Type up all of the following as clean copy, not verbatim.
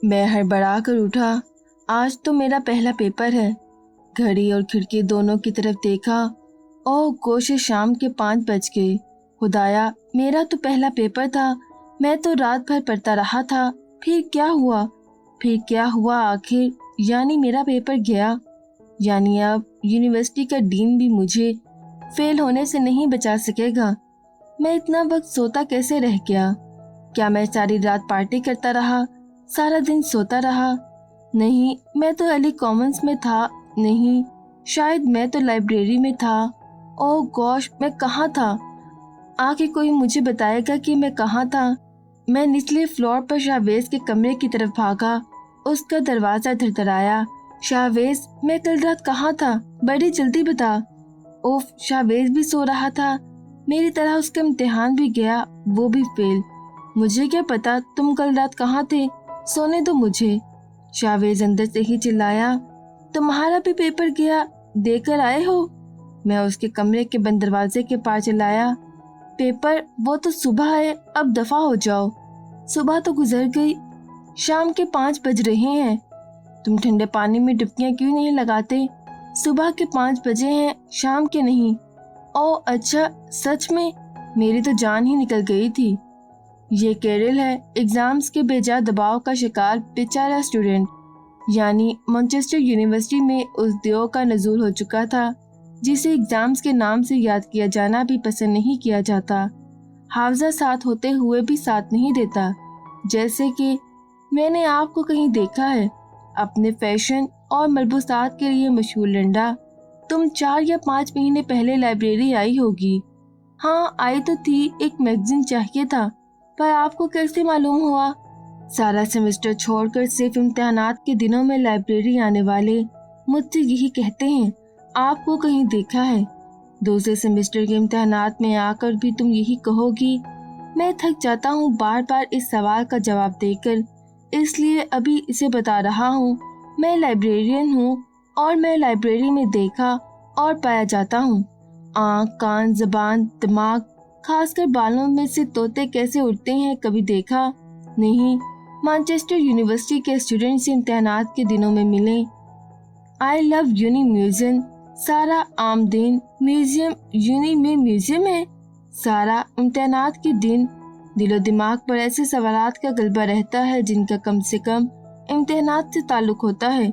मैं हड़बड़ा कर उठा। आज तो मेरा पहला पेपर है। घड़ी और खिड़की दोनों की तरफ देखा। ओह कोशिश, शाम के 5 बज गए। खुदाया, मेरा तो पहला पेपर था। मैं तो रात भर पढ़ता रहा था। फिर क्या हुआ आखिर? यानी मेरा पेपर गया। यानी अब यूनिवर्सिटी का डीन भी मुझे फेल होने से नहीं बचा सकेगा। मैं इतना वक्त सोता कैसे रह गया? क्या मैं सारी रात पार्टी करता रहा, सारा दिन सोता रहा? नहीं, मैं तो अली कॉमन्स में था। नहीं, शायद मैं तो लाइब्रेरी में था। ओह गॉश, मैं कहाँ था? आके कोई मुझे बताएगा कि मैं कहाँ था? मैं निचले फ्लोर पर शाहवेज के कमरे की तरफ भागा। उसका दरवाजा धड़धड़ाया। शाहवेज, मैं कल रात कहाँ था? बड़ी जल्दी बता। ओफ, शाहवेज भी सो रहा था। मेरी तरह उसका इम्तिहान भी गया, वो भी फेल। मुझे क्या पता तुम कल रात कहाँ थे? सोने दो मुझे। शाहवेज अंदर से ही चिल्लाया, तुम्हारा भी पेपर गया? देकर आए हो? मैं उसके कमरे के बंद दरवाजे के पार चिल्लाया, पेपर? वो तो सुबह है, अब दफा हो जाओ। सुबह तो गुजर गई, शाम के 5 बज रहे हैं। तुम ठंडे पानी में डुबकियां क्यों नहीं लगाते? सुबह के 5 बजे हैं, शाम के नहीं। ओ अच्छा, सच में? मेरी तो जान ही निकल गई थी। ये कैरल है, एग्जाम्स के बेजा दबाव का शिकार बेचारा स्टूडेंट। यानी मैनचेस्टर यूनिवर्सिटी में उस देव का नज़ूल हो चुका था जिसे एग्जाम्स के नाम से याद किया जाना भी पसंद नहीं किया जाता। हावजा साथ होते हुए भी साथ नहीं देता। जैसे कि मैंने आपको कहीं देखा है, अपने फैशन और मलबूसात के लिए मशहूर लंडा। तुम 4 या 5 महीने पहले लाइब्रेरी आई होगी। हाँ आई तो थी, एक मैगजीन चाहिए था। पर आपको कैसे मालूम हुआ? सारा सेमेस्टर छोड़कर सिर्फ इम्तिहानात के दिनों में लाइब्रेरी आने वाले मुझसे यही कहते हैं, आपको कहीं देखा है। दूसरे सेमेस्टर के इम्तिहानात में आकर भी तुम यही कहोगी। मैं थक जाता हूँ बार बार इस सवाल का जवाब देकर, इसलिए अभी इसे बता रहा हूँ। मैं लाइब्रेरियन हूँ और मैं लाइब्रेरी में देखा और पाया जाता हूँ। आँख, कान, जबान, दिमाग, खासकर बालों में से तोते कैसे उड़ते हैं, कभी देखा? नहीं। मैनचेस्टर यूनिवर्सिटी के स्टूडेंट्स इम्तिहानात के दिनों में मिले। I love uni museum. सारा आमदीन म्यूजियम, यूनी में म्यूजियम है। सारा इम्तिहानात के दिन दिलो दिमाग पर ऐसे सवालात का गलबा रहता है जिनका कम से कम इम्तिहानात से ताल्लुक होता है।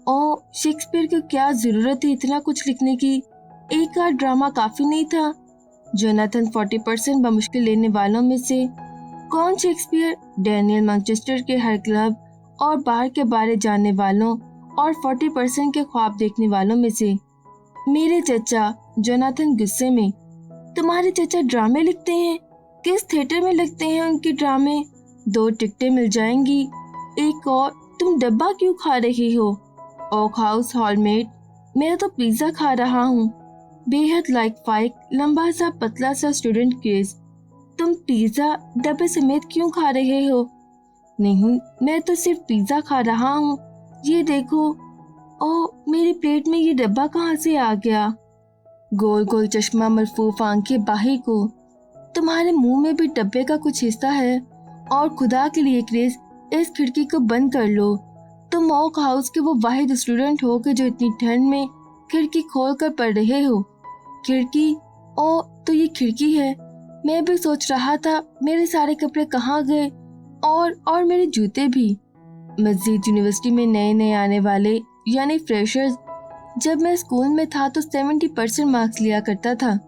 ओ शेक्सपियर को क्या जरूरत है इतना कुछ लिखने की? एक आध ड्रामा काफी नहीं था? जोनाथन 40% बमुश्किल लेने वालों में से। कौन शेक्सपियर? डैनियल मैनचेस्टर के हर क्लब और बार के बारे जानने वालों और 40% के ख्वाब देखने वालों में से। मेरे चचा। जोनाथन गुस्से में, तुम्हारे चचा ड्रामे लिखते हैं? किस थिएटर में लगते हैं उनके ड्रामे? 2 टिकटें मिल जाएंगी। एक और, तुम डब्बा क्यों खा रही हो? ओक हाउस हॉलमेट, मैं तो पिज्जा खा रहा हूँ। बेहद लाइक फाइक, लंबा सा पतला सा स्टूडेंट केस। तुम पिज्जा डब्बे समेत क्यों खा रहे हो? नहीं, मैं तो सिर्फ पिज्जा खा रहा हूँ। ये देखो। ओह, मेरी प्लेट में ये डब्बा कहाँ से आ गया? गोल गोल चश्मा, मलफूफ आंखें, बाही को। तुम्हारे मुंह में भी डब्बे का कुछ हिस्सा है। और खुदा के लिए क्रिस, इस खिड़की को बंद कर लो। तुम ओक हाउस के वो वाहिद स्टूडेंट हो कि जो इतनी ठंड में खिड़की खोल कर पढ़ रहे हो। खिड़की? ओ तो ये खिड़की है। मैं भी सोच रहा था मेरे सारे कपड़े कहाँ गए, और मेरे जूते भी। मस्जिद यूनिवर्सिटी में नए नए आने वाले यानी फ्रेशर्स, जब मैं स्कूल में था तो 70% मार्क्स लिया करता था।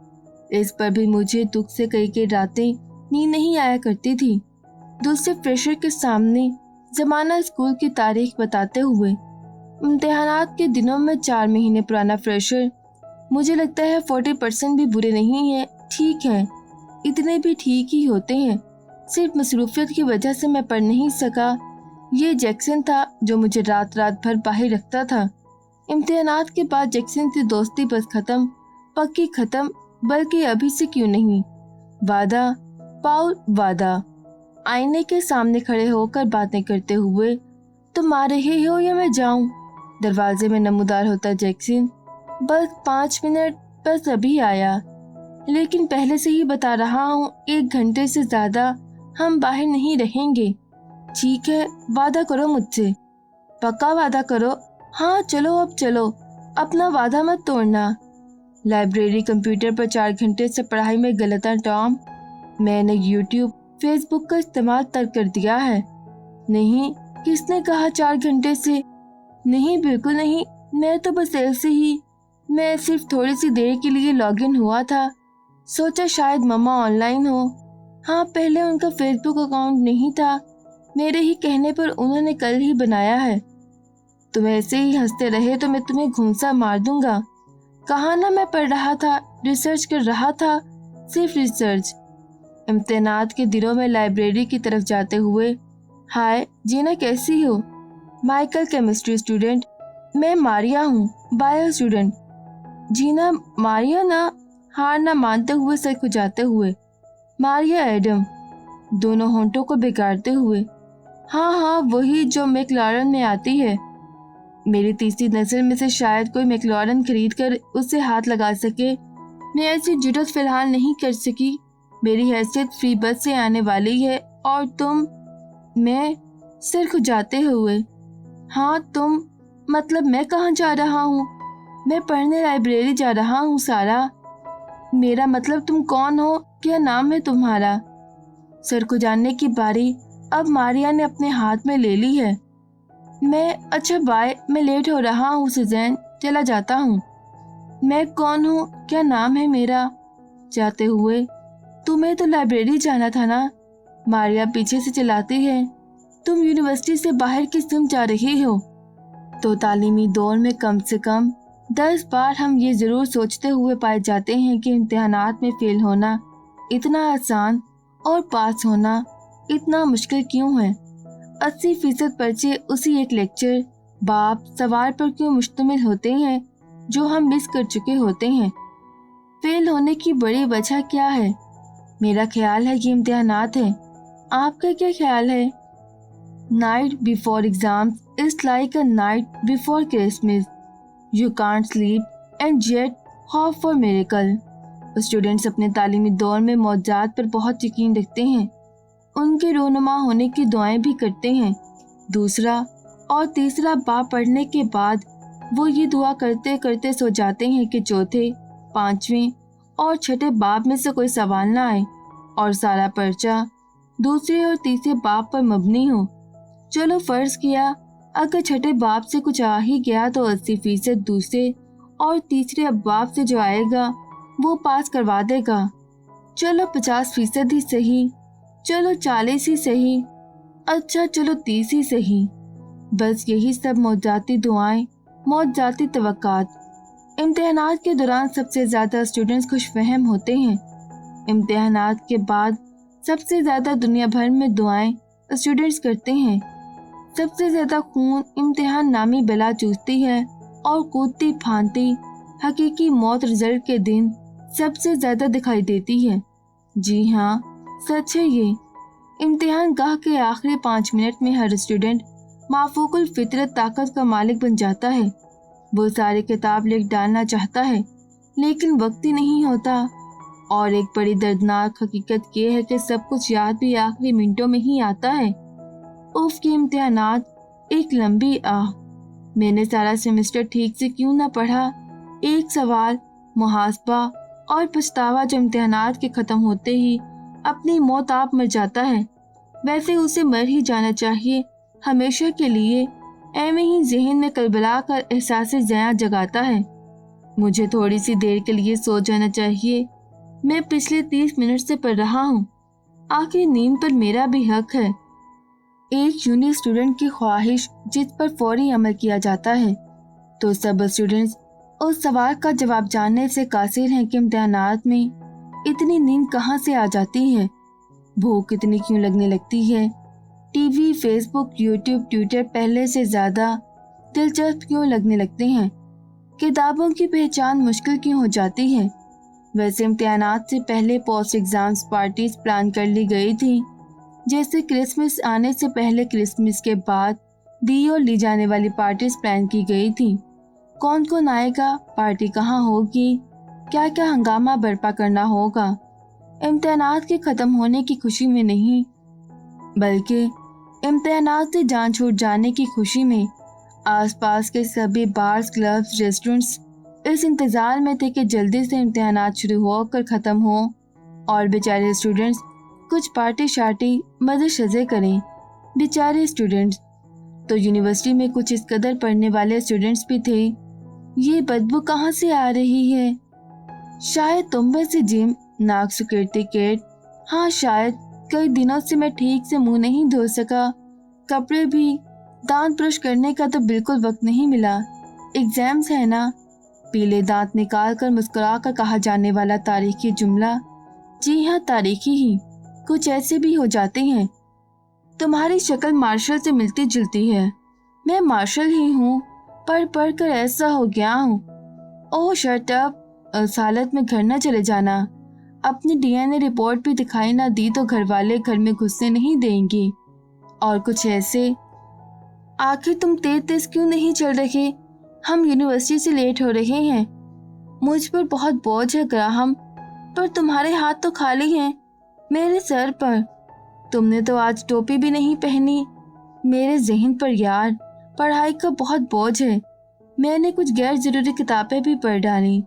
इस पर भी मुझे दुख से कई रातें नींद नहीं आया करती थी। दूसरे फ्रेशर के सामने जमाना स्कूल की तारीख बताते हुए इम्तिहानात के दिनों में 4 महीने पुराना फ्रेशर। मुझे लगता है 40% भी बुरे नहीं है, ठीक है, इतने भी ठीक ही होते हैं। सिर्फ मसरूफियत की वजह से मैं पढ़ नहीं सका। ये जैक्सन था जो मुझे रात रात भर बाहर रखता था। इम्तिहानात के बाद जैक्सन से दोस्ती बस खत्म, पक्की खत्म, बल्कि अभी से क्यों नहीं। वादा पाउल, वादा। आईने के सामने खड़े होकर बातें करते हुए, तुम आ रहे हो या मैं जाऊं? दरवाजे में नमूदार होता जैक्सन, बस 5 मिनट, बस अभी आया। लेकिन पहले से ही बता रहा हूँ, 1 घंटे से ज्यादा हम बाहर नहीं रहेंगे। ठीक है, वादा करो मुझसे, पक्का वादा करो। हाँ चलो, अब चलो, अपना वादा मत तोड़ना। लाइब्रेरी कंप्यूटर पर 4 घंटे से पढ़ाई में गलत है टॉम। मैंने यूट्यूब फेसबुक का इस्तेमाल तर्क कर दिया है। नहीं, किसने कहा 4 घंटे से? नहीं, बिल्कुल नहीं, मैं तो बस ऐसे ही, मैं सिर्फ थोड़ी सी देर के लिए लॉगिन हुआ था, सोचा शायद मम्मा ऑनलाइन हो। हाँ, पहले उनका फेसबुक अकाउंट नहीं था, मेरे ही कहने पर उन्होंने कल ही बनाया है। तुम ऐसे ही हंसते रहे तो मैं तुम्हें घूंसा मार दूंगा। कहा ना, मैं पढ़ रहा था, रिसर्च कर रहा था, सिर्फ रिसर्च। इम्तिहानात के दिनों में लाइब्रेरी की तरफ जाते हुए, हाय जीना, कैसी हो? Michael chemistry student. मैं मारिया हूँ, बायो स्टूडेंट। जीना, मारिया ना? हार ना मानते हुए सर खुजाते हुए, मारिया एडम, दोनों होंठों को बिगाड़ते हुए। हाँ हाँ, वही जो मैक्लॉरन में आती है। मेरी तीसरी नस्ल में से शायद कोई मैक्लॉरन खरीद कर उससे हाथ लगा सके। मैं ऐसी जुर्रत फिलहाल नहीं कर सकी। मेरी हैसियत फ्री बस से आने वाली है और तुम? मैं सिर खुजाते हुए, हाँ तुम, मतलब मैं कहाँ जा रहा हूँ? मैं पढ़ने लाइब्रेरी जा रहा हूँ सारा। मेरा मतलब तुम कौन हो, क्या नाम है तुम्हारा? सर को जानने की बारी अब मारिया ने अपने हाथ में ले ली है। मैं, अच्छा बाय, मैं लेट हो रहा हूँ सुजैन, चला जाता हूँ। मैं कौन हूँ, क्या नाम है मेरा? जाते हुए, तुम्हें तो लाइब्रेरी जाना था ना? मारिया पीछे से चिल्लाती है, तुम यूनिवर्सिटी से बाहर किस तुम जा रही हो? तो तालीमी दौर में कम से कम 10 बार हम ये ज़रूर सोचते हुए पाए जाते हैं कि इम्तिहानात में फेल होना इतना आसान और पास होना इतना मुश्किल क्यों है। 80% पर्चे उसी एक लेक्चर, बाप, सवाल पर क्यों मुश्तमिल होते हैं जो हम मिस कर चुके होते हैं। फेल होने की बड़ी वजह क्या है? मेरा ख्याल है कि इम्तिहानात है। आपका क्या ख्याल है? Night before exams is like a night before Christmas. You can't sleep and yet hope for miracle. Students अपने तालीमी दौर में मौजूदात पर बहुत यकीन रखते हैं, उनके रोनुमा होने की दुआएं भी करते हैं। दूसरा और तीसरा बाब पढ़ने के बाद वो ये दुआ करते करते सो जाते हैं कि चौथे, पांचवें और छठे बाब में से कोई सवाल ना आए और सारा पर्चा दूसरे और तीसरे बाब पर मबनी हो। चलो फर्ज किया अगर छठे बाब से कुछ आ ही गया तो 80% दूसरे और तीसरे अब्बाब से जो आएगा वो पास करवा देगा। चलो 50% ही सही, चलो 40 ही सही, अच्छा चलो 30 ही सही। बस यही सब मौजूदाती दुआएं, मौजूदाती तवक्कात। इम्तिहानात के दौरान सबसे ज़्यादा स्टूडेंट्स खुशफहम होते हैं। इम्तिहानात के बाद सबसे ज़्यादा दुनिया भर में दुआएं स्टूडेंट्स करते हैं। सबसे ज़्यादा खून इम्तिहान नामी बला चूसती है और कूदती फांदती हकीकी मौत रिजल्ट के दिन सबसे ज़्यादा दिखाई देती है। जी हाँ, सच है ये। इम्तिहान गाह के आखिरी 5 मिनट में हर स्टूडेंट माफूकुल फितरत ताकत का मालिक बन जाता है। वो सारी किताब लिख डालना चाहता है लेकिन वक्त ही नहीं होता। और एक बड़ी दर्दनाक हकीकत ये है कि सब कुछ याद भी आखिरी मिनटों में ही आता है। उफ के इम्तिहानात, एक लंबी आह। मैंने सारा सेमेस्टर ठीक से क्यों ना पढ़ा। एक सवाल, मुहासबा और पछतावा जो इम्तिहानात के ख़त्म होते ही अपनी मौत आप मर जाता है। वैसे उसे मर ही जाना चाहिए हमेशा के लिए। ऐਵੇਂ ही जहन में कलबला कर एहसास ज़या जगाता है। मुझे थोड़ी सी देर के लिए सो जाना चाहिए। मैं पिछले 30 मिनट से पढ़ रहा हूँ। आखिर नींद पर मेरा भी हक है। एक यूनिक स्टूडेंट की ख्वाहिश जिस पर फौरी अमल किया जाता है। तो सब स्टूडेंट्स उस सवाल का जवाब जानने से कासिर हैं कि इम्तिहानात में इतनी नींद कहाँ से आ जाती है, भूख इतनी क्यों लगने लगती है, टीवी, फेसबुक, यूट्यूब, ट्विटर पहले से ज़्यादा दिलचस्प क्यों लगने लगते हैं, किताबों की पहचान मुश्किल क्यों हो जाती है। वैसे इम्तिहानात से पहले पोस्ट एग्ज़ाम्स पार्टीज प्लान कर ली गई थी, जैसे क्रिसमस आने से पहले क्रिसमस के बाद दी और ली जाने वाली पार्टीज प्लान की गई थी। कौन कौन आएगा, पार्टी कहाँ होगी, क्या क्या हंगामा बर्पा करना होगा। इम्तिहानात के ख़त्म होने की खुशी में नहीं बल्कि इम्तिहानात से जान छूट जाने की खुशी में आसपास के सभी बार्स, क्लब्स, रेस्टोरेंट्स इस इंतज़ार में थे कि जल्दी से इम्तिहानात शुरू होकर ख़त्म हो और बेचारे स्टूडेंट्स कुछ पार्टी शार्टी मज़े शज़े करें। बेचारे स्टूडेंट्स, तो यूनिवर्सिटी में कुछ इस कदर पढ़ने वाले स्टूडेंट्स भी थे। ये बदबू कहाँ से आ रही है? शायद तुम में से जिम, नाक सुकेड़ती केट। हाँ शायद कई दिनों से मैं ठीक से मुंह नहीं धो सका, कपड़े भी, दांत ब्रश करने का तो बिल्कुल वक्त नहीं मिला। एग्जाम्स है ना। पीले दांत निकाल कर मुस्कुरा कर कहा जाने वाला तारीखी जुमला। जी हाँ, तारीखी ही, कुछ ऐसे भी हो जाते हैं। तुम्हारी शक्ल मार्शल से मिलती जुलती है। मैं मार्शल ही हूँ, पढ़ पढ़ कर ऐसा हो गया हूँ। ओह शट अप, इस हालत में घर न चले जाना। अपनी डीएनए रिपोर्ट भी दिखाई ना दी तो घर वाले घर में घुसने नहीं देंगे। और कुछ ऐसे। आखिर तुम तेज तेज क्यों नहीं चल रहे? हम यूनिवर्सिटी से लेट हो रहे हैं। मुझ पर बहुत बोझ है ग्राहम, पर तुम्हारे हाथ तो खाली हैं। मेरे सर पर तुमने तो आज टोपी भी नहीं पहनी। मेरे ज़हन पर यार, पढ़ाई का बहुत बोझ है। मैंने कुछ गैर जरूरी किताबें भी पढ़ डाली।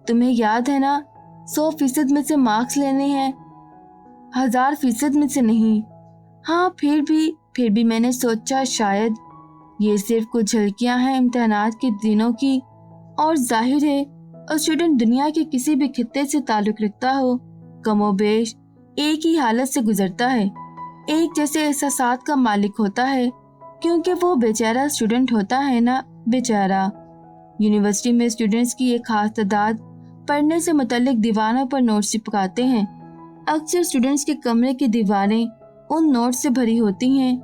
तुम्हें याद है ना, 100% में से मार्क्स लेने हैं, 1000% में से नहीं। हाँ फिर भी मैंने सोचा शायद ये सिर्फ कुछ झलकियां हैं इम्तिहानात के दिनों की। और जाहिर है स्टूडेंट दुनिया के किसी भी खित्ते से ताल्लुक रखता हो, कमोबेश एक ही हालत से गुजरता है, एक जैसे एहसासात का मालिक होता है, क्योंकि वो बेचारा स्टूडेंट होता है ना, बेचारा। यूनिवर्सिटी में स्टूडेंट्स की एक खास तादाद पढ़ने से मुतल्लिक दीवारों पर नोट्स चिपकाते हैं। अक्सर स्टूडेंट्स के कमरे की दीवारें उन नोट्स से भरी होती हैं।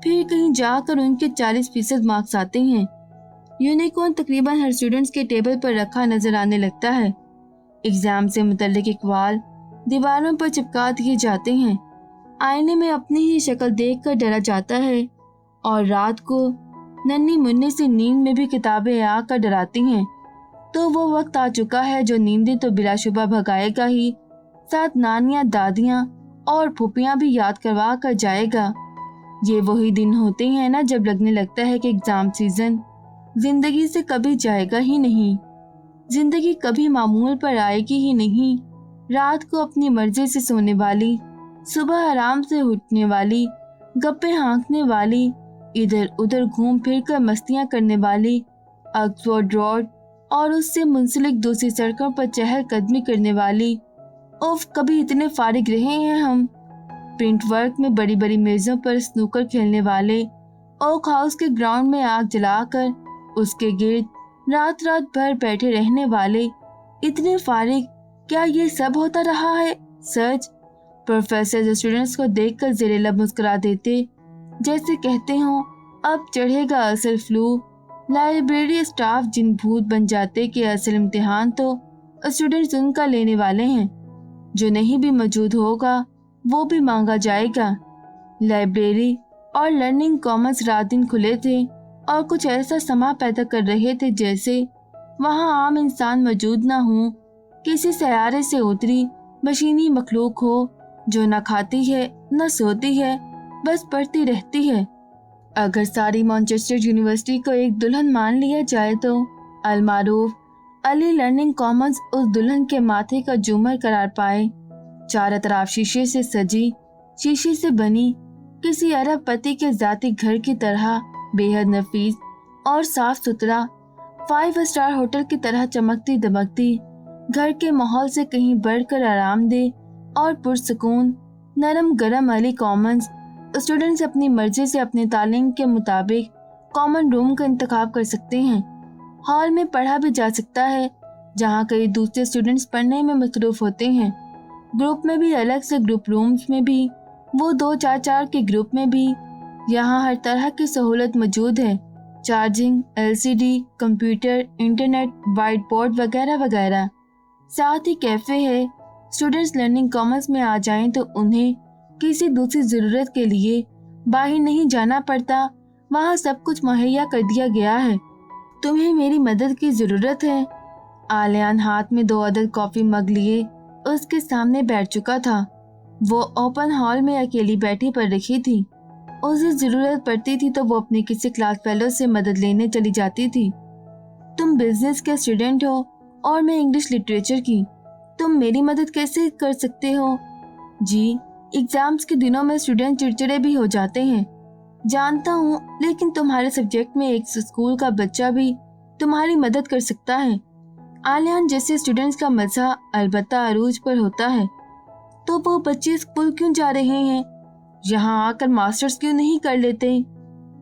फिर कहीं जाकर उनके 40% मार्क्स आते हैं। यूनिकॉर्न तकरीबन हर स्टूडेंट्स के टेबल पर रखा नजर आने लगता है। एग्जाम से मुतल्लिक इकबाल दीवारों पर चिपका दिए जाते हैं। आईने में अपनी ही शक्ल देखकर डरा जाता है और रात को नन्ही मुन्नी सी नींद में भी किताबें आकर डराती हैं। तो वो वक्त आ चुका है जो नींदें तो बिलाशुबा भगाएगा ही, साथ नानियां, दादियां और फूफियां भी याद करवा कर जाएगा। ये वही दिन होते हैं ना जब लगने लगता है कि एग्जाम सीजन जिंदगी से कभी जाएगा ही नहीं, जिंदगी कभी मामूल पर आएगी ही नहीं। रात को अपनी मर्जी से सोने वाली, सुबह आराम से उठने वाली, गप्पे हाँकने वाली, इधर उधर घूम फिर कर मस्तियाँ करने वाली, ऑक्सफोर्ड रोड और उससे मुंसलिक दूसरी सड़कों पर चहल कदमी करने वाली। उफ, कभी इतने फारिग रहे हैं हम। प्रिंट वर्क में बड़ी बड़ी मेज़ों पर स्नूकर खेलने वाले, ओक हाउस के ग्राउंड में आग जलाकर उसके गिर्द रात रात भर बैठे रहने वाले, इतने फारिग। क्या ये सब होता रहा है सच? प्रोफेसर स्टूडेंट्स को देखकर ज़ेरे लब मुस्कुरा देते, जैसे कहते हो अब चढ़ेगा असल फ्लू। लाइब्रेरी स्टाफ जिन भूत बन जाते कि असल इम्तिहान तो स्टूडेंट्स उनका लेने वाले हैं, जो नहीं भी मौजूद होगा वो भी मांगा जाएगा। लाइब्रेरी और लर्निंग कॉमन्स रात दिन खुले थे और कुछ ऐसा समा पैदा कर रहे थे जैसे वहाँ आम इंसान मौजूद ना हो, किसी सयारे से उतरी मशीनी मखलूक हो जो न खाती है न सोती है, बस पढ़ती रहती है। अगर सारी मैनचेस्टर यूनिवर्सिटी को एक दुल्हन मान लिया जाए तो अलमारूफ अली लर्निंग कॉमन्स उस दुल्हन के माथे का झूमर करार पाए। चारों तरफ शीशे से सजी, शीशे से बनी किसी अरब पति के जाती घर की तरह बेहद नफीस और साफ सुथरा 5 स्टार होटल की तरह चमकती दमकती, घर के माहौल से कहीं बढ़कर आरामदेह और पुरसकून नरम गरम अली कॉमन्स। स्टूडेंट्स अपनी मर्जी से अपने तालीम के मुताबिक कॉमन रूम का इंतखाब कर सकते हैं। हॉल में पढ़ा भी जा सकता है जहाँ कई दूसरे स्टूडेंट्स पढ़ने में मसरूफ होते हैं। ग्रुप में भी अलग से ग्रुप रूम्स में भी, वो 2-4 के ग्रुप में भी। यहाँ हर तरह की सहूलत मौजूद है, charging, LCD, computer, internet, white board वगैरह वगैरह। साथ ही कैफ़े है। स्टूडेंट्स लर्निंग कॉमन्स में आ जाएं तो उन्हें किसी दूसरी ज़रूरत के लिए बाहर नहीं जाना पड़ता, वहाँ सब कुछ मुहैया कर दिया गया है। तुम्हें मेरी मदद की ज़रूरत है? आलियान हाथ में 2 अदद कॉफ़ी मग लिए उसके सामने बैठ चुका था। वो ओपन हॉल में अकेली बैठी पड़ रखी थी। उसे जरूरत पड़ती थी तो वो अपने किसी क्लास फेलो से मदद लेने चली जाती थी। तुम बिजनेस के स्टूडेंट हो और मैं इंग्लिश लिटरेचर की, तुम मेरी मदद कैसे कर सकते हो? जी, एग्जाम्स के दिनों में स्टूडेंट चिड़चिड़े भी हो जाते हैं, जानता हूँ, लेकिन तुम्हारे सब्जेक्ट में एक स्कूल का बच्चा भी तुम्हारी मदद कर सकता है। आलियान जैसे स्टूडेंट्स का मजा अलबत्ता अरूज पर होता है। तो वो बच्चे स्कूल क्यों जा रहे हैं? यहाँ आकर मास्टर्स क्यों नहीं कर लेते?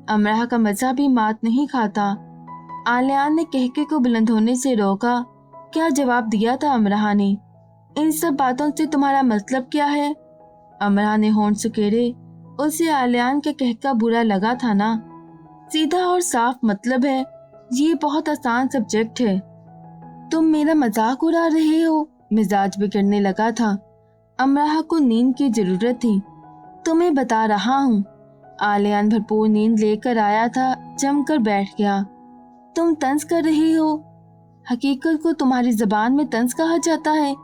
अमराह का मजा भी मात नहीं खाता। आलियान ने कहके को बुलंद होने से रोका। क्या जवाब दिया था अमराह ने? इन सब बातों से तुम्हारा मतलब क्या है? अमराह ने होंठ सुकेरे। उसे आलियान के कहका बुरा लगा था ना। सीधा और साफ मतलब है, ये बहुत आसान सब्जेक्ट है। तुम मेरा मजाक उड़ा रहे हो? मिजाज बिगड़ने लगा था। अमराह को नींद की जरूरत थी। तुम्हें बता रहा हूँ। आलियान भरपूर नींद लेकर आया था, जमकर बैठ गया। तुम तंज कर रही हो? हकीकत को तुम्हारी जबान में तंज कहा जाता है।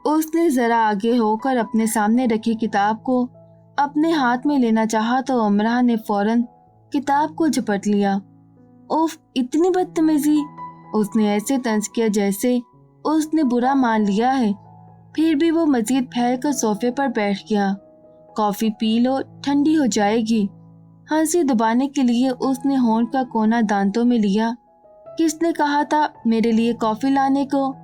उसने जरा आगे होकर अपने सामने रखी किताब को अपने हाथ में लेना चाहा तो अमराह ने फौरन किताब को झपट लिया। उफ, इतनी बदतमीजी! उसने ऐसे तंज किया जैसे उसने बुरा मान लिया है। फिर भी वो मजीद फैल कर सोफे पर बैठ गया। कॉफी पी लो, ठंडी हो जाएगी। हंसी दबाने के लिए उसने होंठ का कोना दांतों में लिया। किसने कहा था मेरे लिए कॉफी लाने को?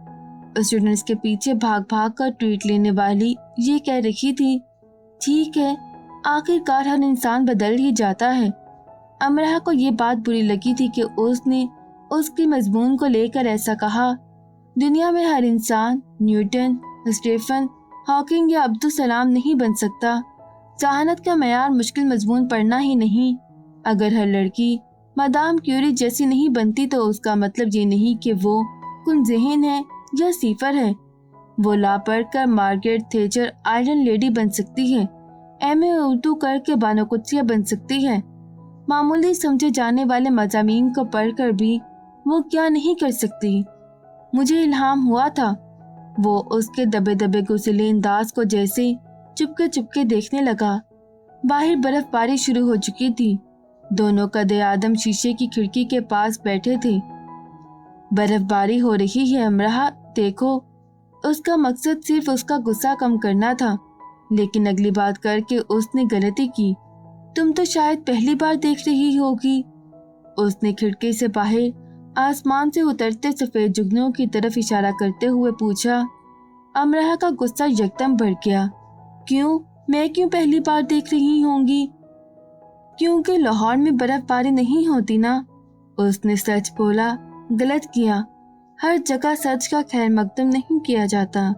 स्टूडेंट्स के पीछे भाग भाग कर ट्रीट लेने वाली ये कह रही थी। ठीक है, आखिरकार हर इंसान बदल ही जाता है। अमराह को ये बात बुरी लगी थी कि उसने उसकी मजमून को लेकर ऐसा कहा। दुनिया में हर इंसान न्यूटन, स्टीफन हॉकिंग या अब्दुल सलाम नहीं बन सकता। जहानत का मयार मुश्किल मजमून पढ़ना ही नहीं। अगर हर लड़की मादाम क्यूरी जैसी नहीं बनती तो उसका मतलब ये नहीं कि वो कुनज़ेहन है या सीफर है। वो ला पढ़कर मार्gaरेट थैचर आयरन लेडी बन सकती है, एमए उर्दू करके बानो कुत्सिया बन सकती है। मामूली समझे जाने वाले मज़ामीन को पढ़कर भी वो क्या नहीं कर सकती। मुझे इल्हाम हुआ था। वो उसके दबे दबे गुस्सैले अंदाज को जैसे चुपके चुपके देखने लगा। बाहर बर्फबारी शुरू हो चुकी थी। दोनों कदे आदम शीशे की खिड़की के पास बैठे थे। बर्फबारी हो रही है अमराह, देखो। उसका मकसद सिर्फ उसका गुस्सा कम करना था, लेकिन अगली बात करके उसने गलती की। तुम तो शायद पहली बार देख रही होगी। उसने खिड़की से बाहर आसमान से उतरते सफेद जुगनों की तरफ इशारा करते हुए पूछा। अमराह का गुस्सा यकदम बढ़ गया। क्यों? मैं क्यों पहली बार देख रही होंगी? क्योंकि लाहौर में बर्फबारी नहीं होती ना। उसने सच बोला। गलत किया। हर जगह सच का खैर मकदम नहीं किया जाता।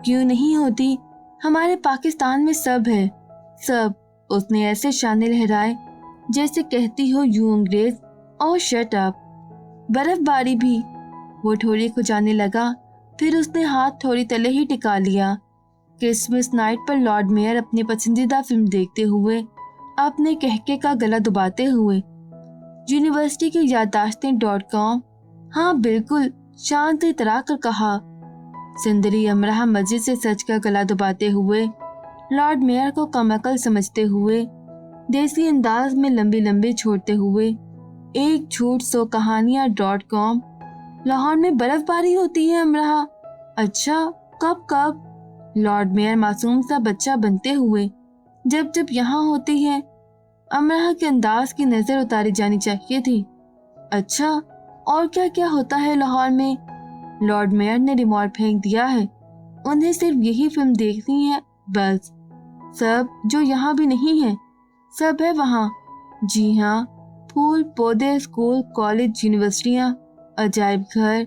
क्यों नहीं होती? हमारे पाकिस्तान में सब है, सब। उसने ऐसे शाने लहराए जैसे कहती हो यू अंग्रेज और शट अप। बर्फबारी भी। वो ठोड़ी को जाने लगा, फिर उसने हाथ थोड़ी तले ही टिका लिया। क्रिसमस नाइट पर लॉर्ड मेयर अपनी पसंदीदा फिल्म देखते हुए, अपने कहके का गला दबाते हुए। यूनिवर्सिटी की याददाश्तें.com। हाँ बिल्कुल, शांत इतरा कर कहा। सुंदरी अमराह मस्जिद से सच का गला दबाते हुए, लॉर्ड मेयर को कमअकल समझते हुए, देसी अंदाज में लंबी लंबी छोड़ते हुए, एक झूठ सो कहानियां.com। लाहौर में बर्फबारी होती है अमराह? अच्छा, कब कब? लॉर्ड मेयर मासूम सा बच्चा बनते हुए, जब जब यहाँ होती है। अमराह के अंदाज की नजर उतारी जानी चाहिए थी। अच्छा, और क्या क्या होता है लाहौर में? लॉर्ड मेयर ने रिमोट फेंक दिया है। उन्हें सिर्फ यही फिल्म देखनी है, बस। सब जो यहाँ भी नहीं है, सब है वहाँ। जी हाँ, फूल पौधे, स्कूल, कॉलेज, यूनिवर्सिटियाँ, अजायब घर,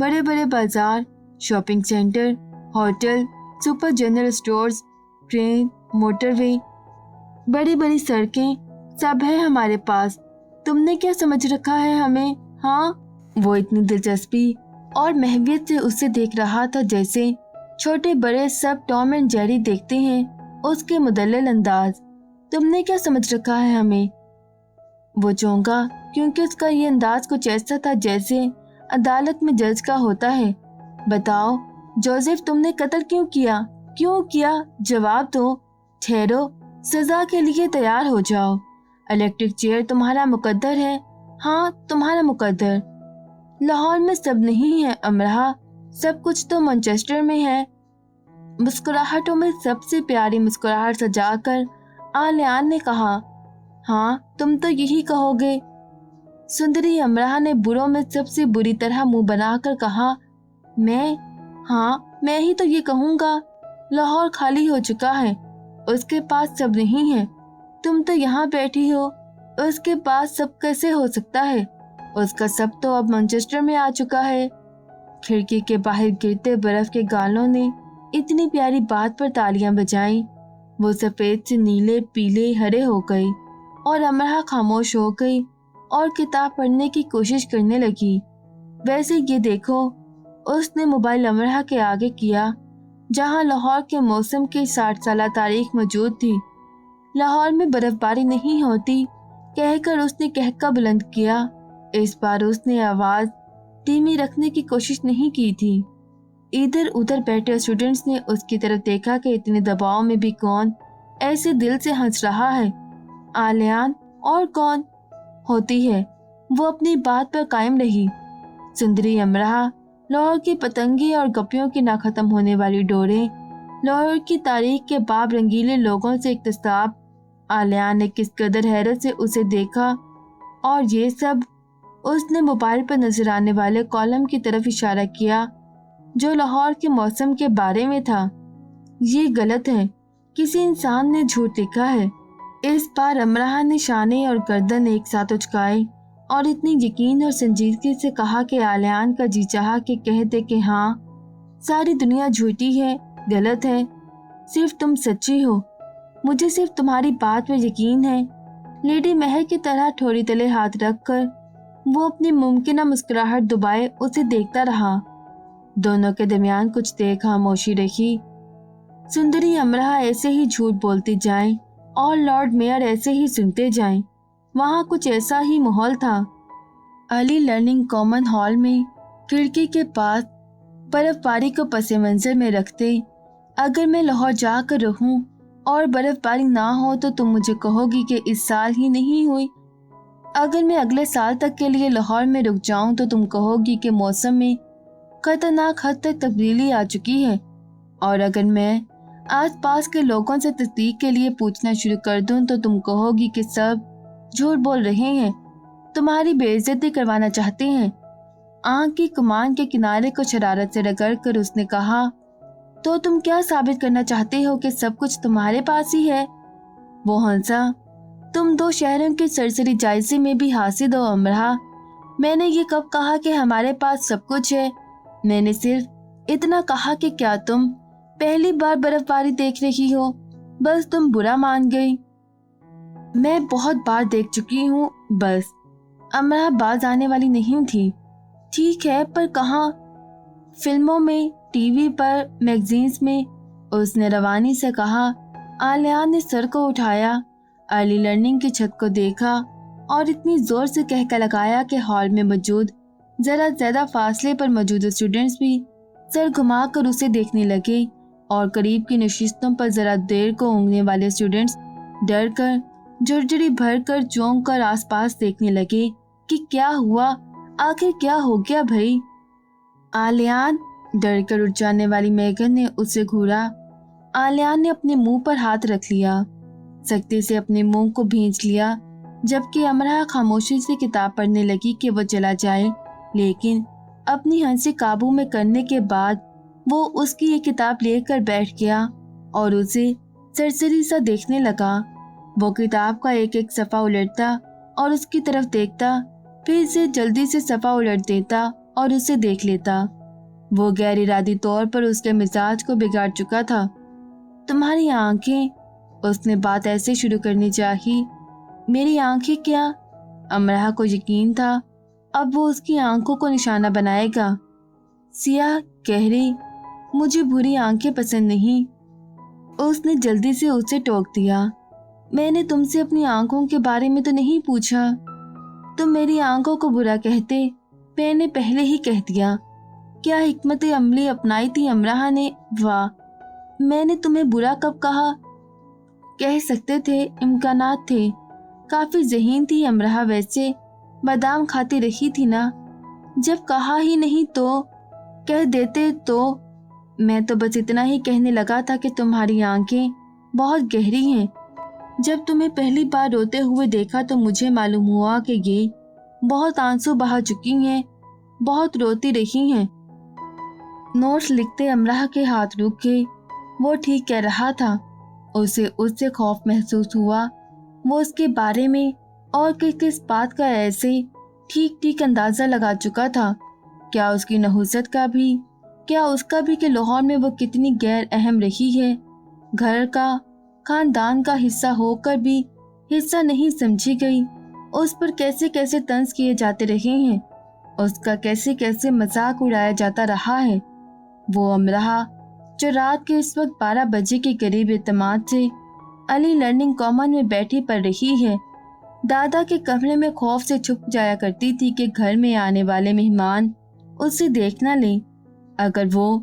बड़े बड़े बाजार, shopping centre, hotel, super general stores, train, motorway, बड़ी बड़ी सड़कें, सब है हमारे पास। तुमने क्या समझ रखा है हमें? हाँ। वो इतनी दिलचस्पी और महवियत से उससे देख रहा था जैसे छोटे बड़े सब टॉम एंड जेरी देखते हैं उसके मुदल्लल अंदाज। तुमने क्या समझ रखा है हमें? वो चौंका, क्योंकि उसका ये अंदाज कुछ ऐसा था जैसे अदालत में जज का होता है। बताओ जोसेफ, तुमने कत्ल क्यों किया? क्यों किया? जवाब दो। ठहरो, सजा के लिए तैयार हो जाओ। इलेक्ट्रिक चेयर तुम्हारा मुकद्दर है। हाँ, तुम्हारा मुकद्दर। लाहौर में सब नहीं है अमरहा, सब कुछ तो मैनचेस्टर में है। मुस्कुराहटों में सबसे प्यारी मुस्कुराहट सजाकर आलियान ने कहा, हाँ तुम तो यही कहोगे। सुंदरी अमरहा ने बुरों में सबसे बुरी तरह मुंह बनाकर कहा, मैं ही तो ये कहूँगा। लाहौर खाली हो चुका है, उसके पास सब नहीं है। तुम तो यहाँ बैठी हो, उसके पास सब कैसे हो सकता है? उसका सब तो अब मैनचेस्टर में आ चुका है। खिड़की के बाहर गिरते बर्फ के गालों ने इतनी प्यारी बात पर तालियां बजाईं। वो सफेद से नीले, पीले, हरे हो गई और अमरहा खामोश हो गई और किताब पढ़ने की कोशिश करने लगी। वैसे ये देखो, उसने मोबाइल अमरहा के आगे किया जहां लाहौर के मौसम की 60 साल तारीख मौजूद थी। लाहौर में बर्फबारी नहीं होती कहकर उसने कहका बुलंद किया। इस बार उसने आवाज धीमी रखने की कोशिश नहीं की थी। इधर उधर बैठे स्टूडेंट्स ने उसकी तरफ देखा कि इतने दबाव में भी कौन ऐसे दिल से हंस रहा है। आलियान और कौन होती है, वो अपनी बात पर कायम रही। सुंदरी अमरहा, लाहौर की पतंगी और गप्पियों की ना खत्म होने वाली डोरें, लाहौर की तारीख के बाब रंगीले लोगों से इक्तसाब। आलियान ने किस कदर हैरत से उसे देखा और ये सब। उसने मोबाइल पर नजर आने वाले कॉलम की तरफ इशारा किया जो लाहौर के मौसम के बारे में था। ये गलत है, किसी इंसान ने झूठ लिखा है। इस बार अमरहा ने शाने और गर्दन एक साथ उचकाए और इतनी यकीन और संजीदगी से कहा कि आलियान का जी चाहा कि कह दे कि हाँ, सारी दुनिया झूठी है, गलत है, सिर्फ तुम सच्ची हो। मुझे सिर्फ तुम्हारी बात पर यकीन है। लेडी महर की तरह ठोड़ी तले हाथ रखकर वो अपनी मुमकिन मुस्कुराहट दुबाए उसे देखता रहा। दोनों के दरमियान कुछ देर खामोशी रही। सुंदरी अमरहा ऐसे ही झूठ बोलती जाए और लॉर्ड मेयर ऐसे ही सुनते जाएं। वहाँ कुछ ऐसा ही माहौल था। अर्ली लर्निंग कॉमन हॉल में खिड़की के पास बर्फबारी को पसे मंजर में रखते, अगर मैं लाहौर जाकर रहूं और बर्फबारी ना हो तो तुम मुझे कहोगी कि इस साल ही नहीं हुई। अगर मैं अगले साल तक के लिए लाहौर में रुक जाऊं तो तुम कहोगी कि मौसम में खतरनाक हद तक तब्दीली आ चुकी है। और अगर मैं आसपास के लोगों से तस्दीक के लिए पूछना शुरू कर दूं तो तुम कहोगी कि सब झूठ बोल रहे हैं, तुम्हारी बेइज्जती करवाना चाहते हैं। आंख की कमान के किनारे को शरारत से रगड़कर उसने कहा, तो तुम क्या साबित करना चाहते हो कि सब कुछ तुम्हारे पास ही है? वो हंसा, तुम दो शहरों के सरसरी जायजे में भी हासिल हो अमरहा। मैंने ये कब कहा कि हमारे पास सब कुछ है? मैंने सिर्फ इतना कहा कि क्या तुम पहली बार बर्फबारी देख रही हो, बस तुम बुरा मान गई। मैं बहुत बार देख चुकी हूँ बस। अमरहा बाज आने वाली नहीं थी। ठीक है, पर कहाँ? फिल्मों में, टीवी पर, मैगजीन्स में, उसने रवानी से कहा। आलियान ने सर को उठाया, अर्ली लर्निंग की छत को देखा और इतनी जोर से कहका लगाया कि हॉल में मौजूद जरा ज्यादा फासले पर मौजूद स्टूडेंट्स भी सर घुमाकर उसे देखने लगे और करीब की नशिस्तों पर जरा देर को ऊँघने वाले स्टूडेंट्स डर कर, झुरझुरी भर कर, चौंक कर आसपास देखने लगे कि क्या हुआ, आखिर क्या हो गया भाई? आलियान, डर कर उठ जाने वाली मेघन ने उसे घूरा। आलियान ने अपने मुंह पर हाथ रख लिया, सख्ती से अपने मुंह को भींच लिया, जबकि अमरहा खामोशी से किताब पढ़ने लगी कि वो चला जाए, लेकिन अपनी हंसी काबू में करने के बाद वो उसकी ये किताब लेकर बैठ गया और उसे सरसरी सा देखने लगा। वो किताब का एक एक सफ़ा उलटता और उसकी तरफ देखता, फिर से जल्दी से सफ़ा उलट देता और उसे देख लेता। वो गैर इरादी तौर पर उसके मिजाज को बिगाड़ चुका था। तुम्हारी आंखें, उसने बात ऐसे शुरू करनी चाहिए। मेरी आंखें क्या? अमरहा को यकीन था अब वो उसकी आंखों को निशाना बनाएगा। सियाह, गहरी, मुझे बुरी आंखें पसंद नहीं, उसने जल्दी से उसे टोक दिया। मैंने तुमसे अपनी आंखों के बारे में तो नहीं पूछा। तुम मेरी आंखों को बुरा कहते, मैंने पहले ही कह दिया। क्या हिकमत अमली अपनाई थी अमरहा ने? वाह, मैंने तुम्हें बुरा कब कहा? कह सकते थे इम्कानात थे। काफी ज़हीन थी अमरहा, वैसे बादाम खाती रही थी ना। जब कहा ही नहीं तो कह देते तो। मैं तो बस इतना ही कहने लगा था कि तुम्हारी आंखें बहुत गहरी हैं। जब तुम्हें पहली बार रोते हुए देखा तो मुझे मालूम हुआ कि ये बहुत आंसू बहा चुकी हैं, बहुत रोती रही हैं। नोट्स लिखते अमरहा के हाथ रुक गए। वो ठीक कह रहा था। उसे उससे खौफ महसूस हुआ। वो उसके बारे में और किस किस बात का ऐसे ठीक ठीक अंदाजा लगा चुका था। क्या उसकी नहुसत का भी, क्या उसका भी कि लाहौर में वो कितनी गैर अहम रही है, घर का, खानदान का हिस्सा होकर भी हिस्सा नहीं समझी गई। उस पर कैसे कैसे तंज किए जाते रहे हैं, उसका कैसे कैसे मजाक उड़ाया जाता रहा है। वो अमरहा जो रात के इस वक्त 12 बजे के करीब एतमाद से अली लर्निंग कॉमन में बैठी पड़ रही है। दादा के कमरे में खौफ से छुप जाया करती थी कि घर में आने वाले मेहमान उसे देख न ले। अगर वो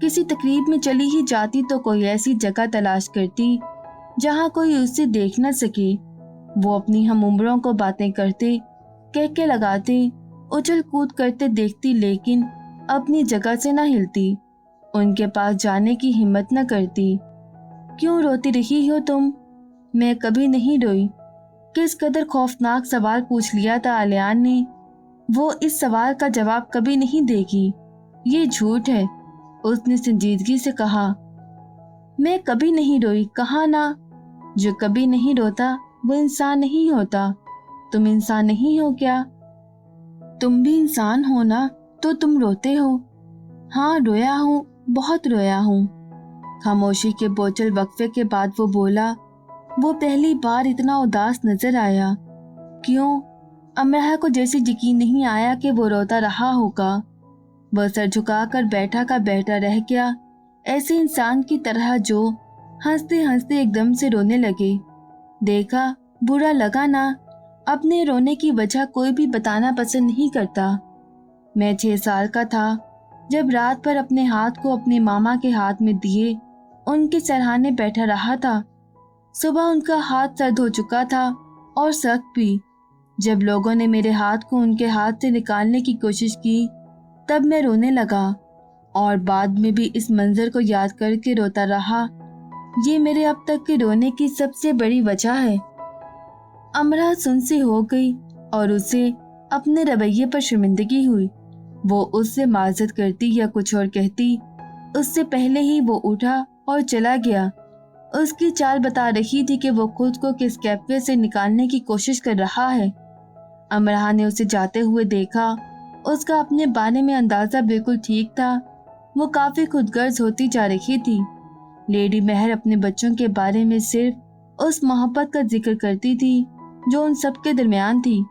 किसी तकरीब में चली ही जाती तो कोई ऐसी जगह तलाश करती जहाँ कोई उसे देख न सके। वो अपनी हम उम्रों को बातें करते, कहके लगाते, उछल कूद करते देखती, लेकिन अपनी जगह से न हिलती, उनके पास जाने की हिम्मत न करती। क्यों रोती रही हो तुम? मैं कभी नहीं रोई। किस कदर खौफनाक सवाल पूछ लिया था आलियान ने। वो इस सवाल का जवाब कभी नहीं देगी, ये झूठ है। उसने संजीदगी से कहा, मैं कभी नहीं रोई, कहा ना। जो कभी नहीं रोता वो इंसान नहीं होता। तुम इंसान नहीं हो क्या? तुम भी इंसान हो ना, तो तुम रोते हो। हाँ, रोया हूँ, बहुत रोया हूँ। खामोशी के बोझल वक्फे के बाद वो बोला। वो पहली बार इतना उदास नजर आया। क्यों? अमरहा को जैसे यकीन नहीं आया कि वो रोता रहा होगा। वह सर झुकाकर बैठा का बैठा रह गया, ऐसे इंसान की तरह जो हंसते हंसते एकदम से रोने लगे। देखा, बुरा लगा ना? अपने रोने की वजह कोई भी बताना पसंद नहीं करता। मैं 6 साल का था जब रात भर अपने हाथ को अपने मामा के हाथ में दिए उनके सराहने बैठा रहा था। सुबह उनका हाथ सर्द हो चुका था और सख्त भी। जब लोगों ने मेरे हाथ को उनके हाथ से निकालने की कोशिश की तब मैं रोने लगा और बाद में भी इस मंजर को याद करके रोता रहा। ये मेरे अब तक के रोने की सबसे बड़ी वजह है। अमरा सुनसी हो गई और उसे अपने रवैये पर शर्मिंदगी हुई। वो उससे माजरत करती या कुछ और कहती, उससे पहले ही वो उठा और चला गया। उसकी चाल बता रही थी कि वो खुद को किस कैफे से निकालने की कोशिश कर रहा है। अमरा ने उसे जाते हुए देखा। उसका अपने बारे में अंदाजा बिल्कुल ठीक था। वो काफी खुदगर्ज होती जा रही थी। लेडी महर अपने बच्चों के बारे में सिर्फ उस मोहब्बत का जिक्र करती थी जो उन सब के दरमियान थी।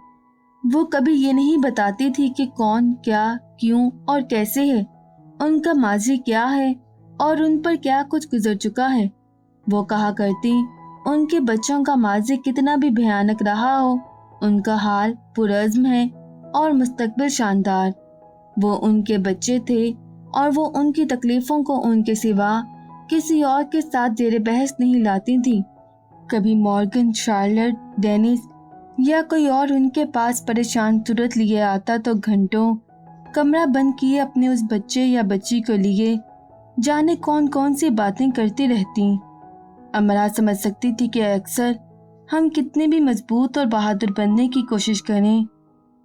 वो कभी ये नहीं बताती थी कि कौन, क्या, क्यों और कैसे है, उनका माजी क्या है और उन पर क्या कुछ गुजर चुका है। वो कहा करती, उनके बच्चों का माजी कितना भी भयानक रहा हो, उनका हाल पुरज़्म है और मुस्तकबिल शानदार। वो उनके बच्चे थे और वो उनकी तकलीफों को उनके सिवा किसी और के साथ जेरे बहस नहीं लाती थी। कभी मॉर्गन, शार्लट, डेनिस या कोई और उनके पास परेशान सूरत लिए आता तो घंटों कमरा बंद किए अपने उस बच्चे या बच्ची को लिए जाने कौन कौन सी बातें करती रहती। अमरा समझ सकती थी कि अक्सर हम कितने भी मजबूत और बहादुर बनने की कोशिश करें,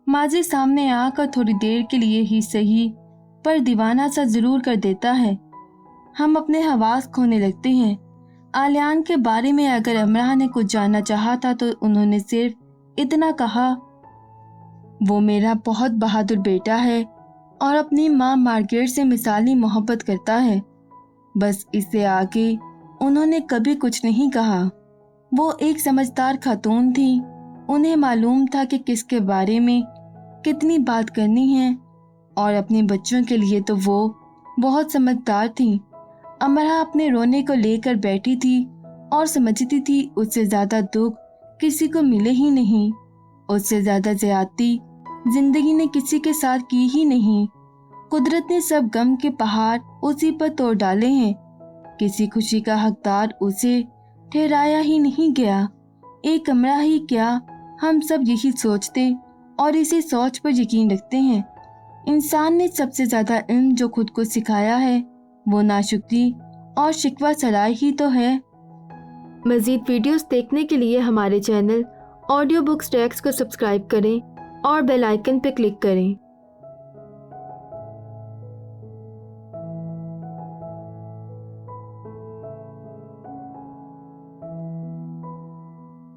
माजी सामने आकर थोड़ी देर के लिए ही सही पर दीवाना सा जरूर कर देता है। हम अपने हवास खोने लगते हैं। आलियान के बारे में अगर अमरा ने कुछ जानना चाहा था तो उन्होंने सिर्फ इतना कहा, वो मेरा बहुत बहादुर बेटा है और अपनी माँ मार्गरेट से मिसाली मोहब्बत करता है। बस इससे आगे उन्होंने कभी कुछ नहीं कहा। वो एक समझदार खातून थी। उन्हें मालूम था कि किसके बारे में कितनी बात करनी है और अपने बच्चों के लिए तो वो बहुत समझदार थी। अमरा अपने रोने को लेकर बैठी थी और समझती थी उससे ज़्यादा दुख किसी को मिले ही नहीं, उससे ज़्यादा ज़्यादती जिंदगी ने किसी के साथ की ही नहीं। कुदरत ने सब गम के पहाड़ उसी पर तोड़ डाले हैं। किसी खुशी का हकदार उसे ठहराया ही नहीं गया। एक कमरा ही क्या, हम सब यही सोचते और इसी सोच पर यकीन रखते हैं। इंसान ने सबसे ज्यादा इल्म जो खुद को सिखाया है वो नाशुक्री और शिकवा सराय ही तो है। मज़ीद वीडियोस देखने के लिए हमारे चैनल ऑडियो बुक्स टैक्स को सब्सक्राइब करें और बेल आइकन पर क्लिक करें।